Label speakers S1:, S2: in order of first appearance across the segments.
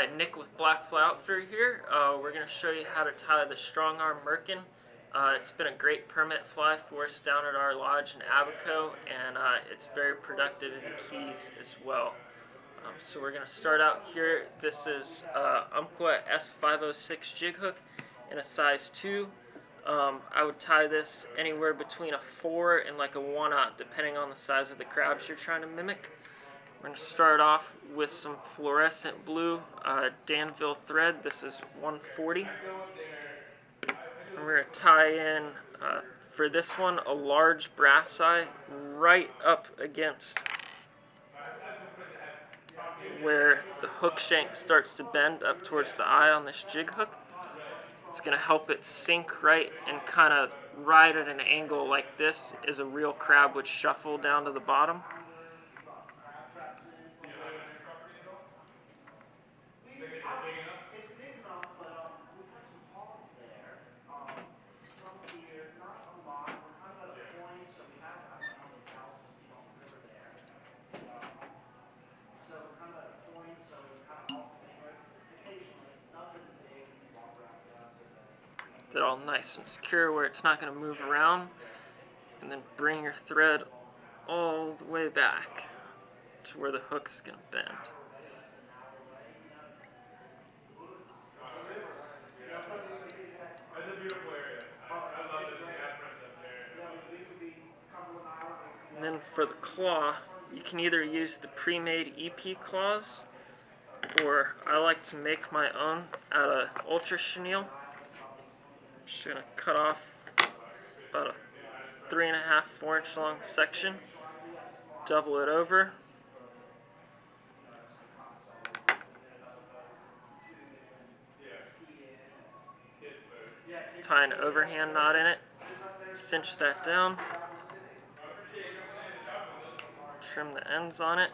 S1: Hi, Nick with Blackfly Outfitter here. We're going to show you how to tie the Strongarm Merkin. It's been a great permit fly for us down at our lodge in Abaco, and it's very productive in the Keys as well. So we're going to start out here. This is Umpqua S506 jig hook in a size 2. I would tie this anywhere between a 4 and like a 1/0, depending on the size of the crabs you're trying to mimic. We're going to start off with some fluorescent blue Danville thread. This is 140. And we're going to tie in, for this one, a large brass eye right up against where the hook shank starts to bend up towards the eye on this jig hook. It's going to help it sink right and kind of ride at an angle like this as a real crab would shuffle down to the bottom. That all nice and secure where it's not going to move around, and then bring your thread all the way back to where the hook's going to bend. And then for the claw, you can either use the pre-made EP claws, or I like to make my own out of Ultra Chenille. Just going to cut off about a 3.5, 4 inch long section, double it over, tie an overhand knot in it, cinch that down, trim the ends on it,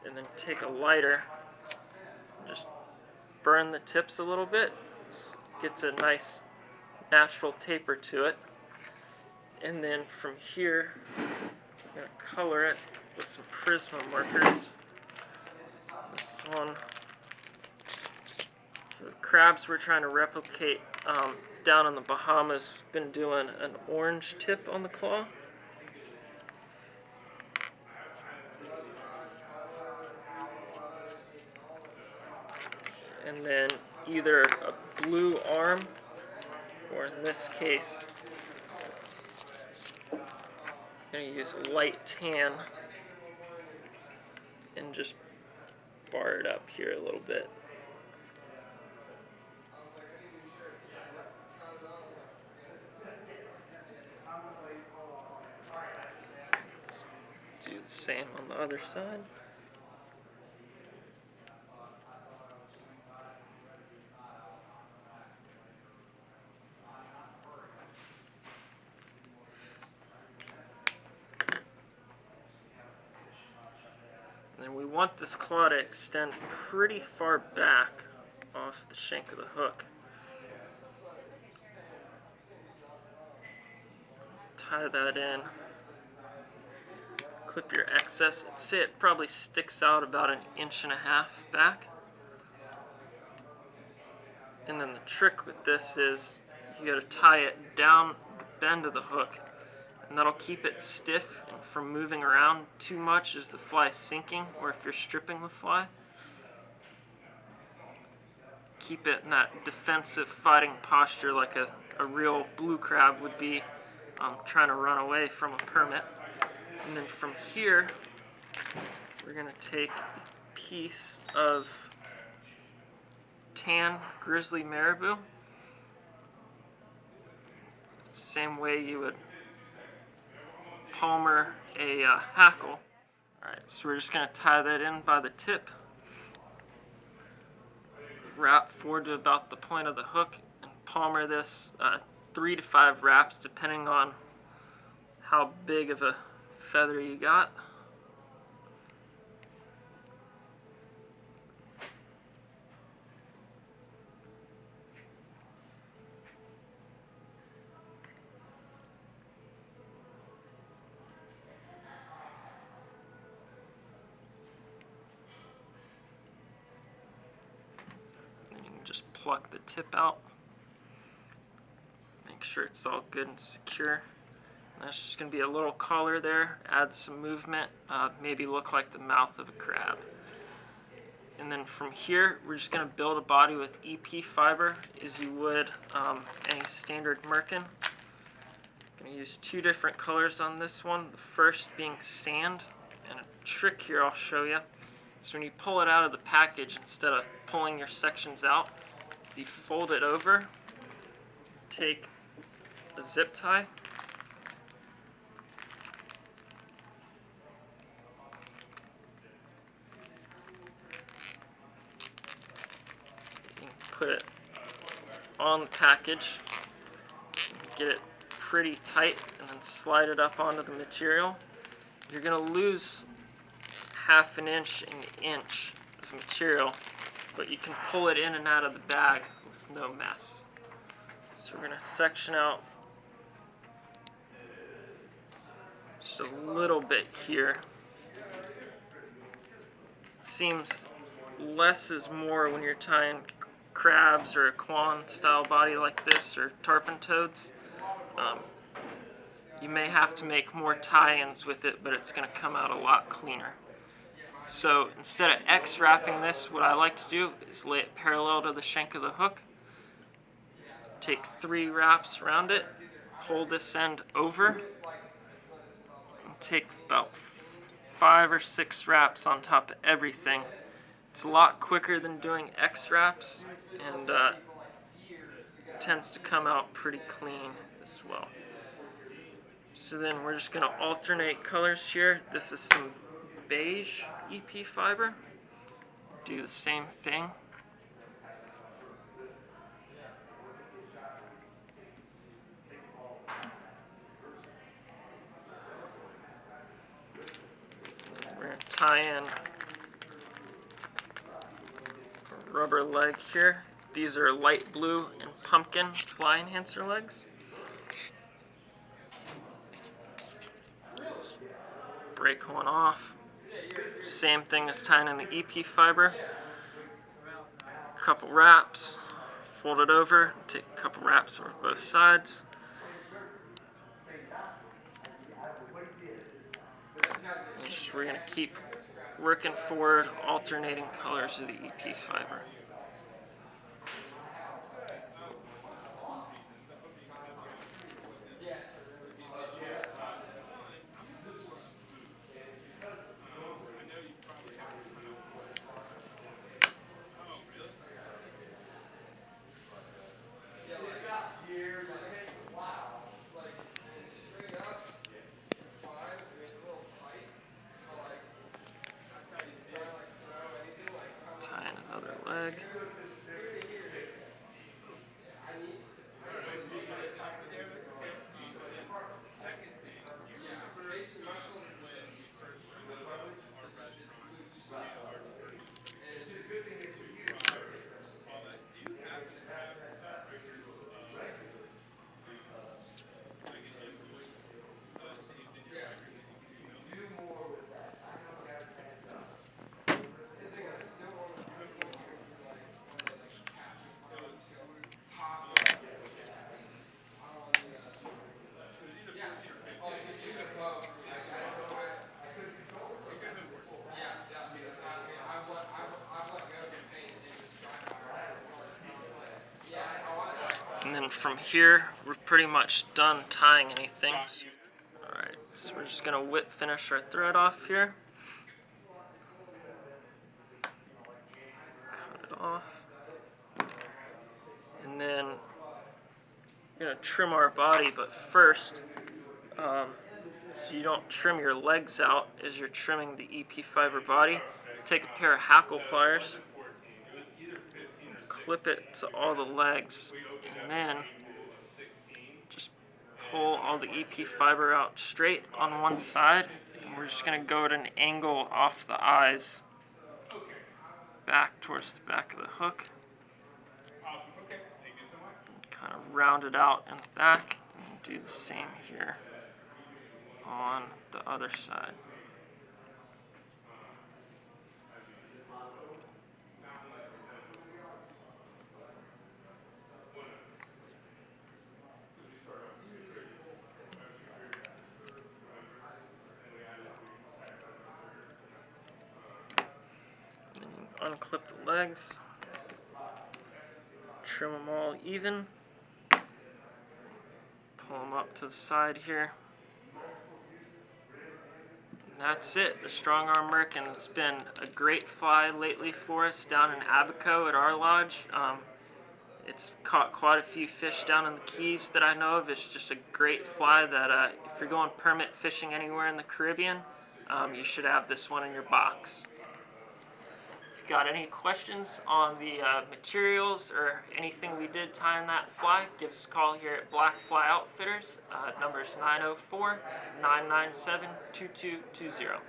S1: and then take a lighter and just burn the tips a little bit. Gets a nice natural taper to it. And then from here, I'm going to color it with some Prisma markers. This one, for the crabs we're trying to replicate down in the Bahamas, been doing an orange tip on the claw. And then either a blue arm, or in this case, I'm going to use a light tan and just bar it up here a little bit. Do the same on the other side. And we want this claw to extend pretty far back off the shank of the hook. Tie that in. Clip your excess. I'd say it probably sticks out about 1.5 inches back. And then the trick with this is you got to tie it down the bend of the hook, and that'll keep it stiff and from moving around too much as the fly's sinking, or if you're stripping the fly. Keep it in that defensive fighting posture like a real blue crab would be trying to run away from a permit. And then from here, we're going to take a piece of tan Grizzly Marabou. Same way you would palmer a hackle. Alright, so we're just going to tie that in by the tip, wrap forward to about the point of the hook, and palmer this 3 to 5 wraps depending on how big of a feather you got. pluck the tip out. Make sure it's all good and secure. There's just going to be a little collar there, add some movement, maybe look like the mouth of a crab. And then from here, we're just going to build a body with EP fiber as you would any standard Merkin. I'm going to use two different colors on this one, the first being sand, and a trick here I'll show you. So when you pull it out of the package, instead of pulling your sections out, you fold it over, take a zip tie, put it on the package, get it pretty tight, and then slide it up onto the material. You're going to lose half an inch and an inch of material, but you can pull it in and out of the bag with no mess. So we're going to section out just a little bit here. It seems less is more when you're tying crabs or a Quan style body like this, or tarpon toads. You may have to make more tie-ins with it, but it's going to come out a lot cleaner. So instead of X-wrapping this, what I like to do is lay it parallel to the shank of the hook, take 3 wraps around it, pull this end over, and take about 5 or 6 wraps on top of everything. It's a lot quicker than doing X wraps, and tends to come out pretty clean as well. So then we're just going to alternate colors here. This is some beige EP fiber. Do the same thing. We're going to tie in a rubber leg here. These are light blue and pumpkin fly enhancer legs. Break one off. Same thing as tying in the EP fiber. Couple wraps, fold it over, take a couple wraps over both sides. We're going to keep working forward, alternating colors of the EP fiber. Tie in another leg. And then from here, we're pretty much done tying anything. Alright, so we're just going to whip finish our thread off here. Cut it off. And then we're going to trim our body, but first, so you don't trim your legs out as you're trimming the EP fiber body, take a pair of hackle pliers, clip it to all the legs, and then just pull all the EP fiber out straight on one side, and we're just going to go at an angle off the eyes back towards the back of the hook. Kind of round it out in the back, and do the same here on the other side. clip the legs, trim them all even, pull them up to the side here. And that's it, the Strongarm Merkin. It's been a great fly lately for us down in Abaco at our lodge. It's caught quite a few fish down in the Keys that I know of. It's just a great fly that if you're going permit fishing anywhere in the Caribbean, you should have this one in your box. If you got any questions on the materials or anything we did tying that fly, give us a call here at Blackfly Outfitters. Number is 904-997-2220.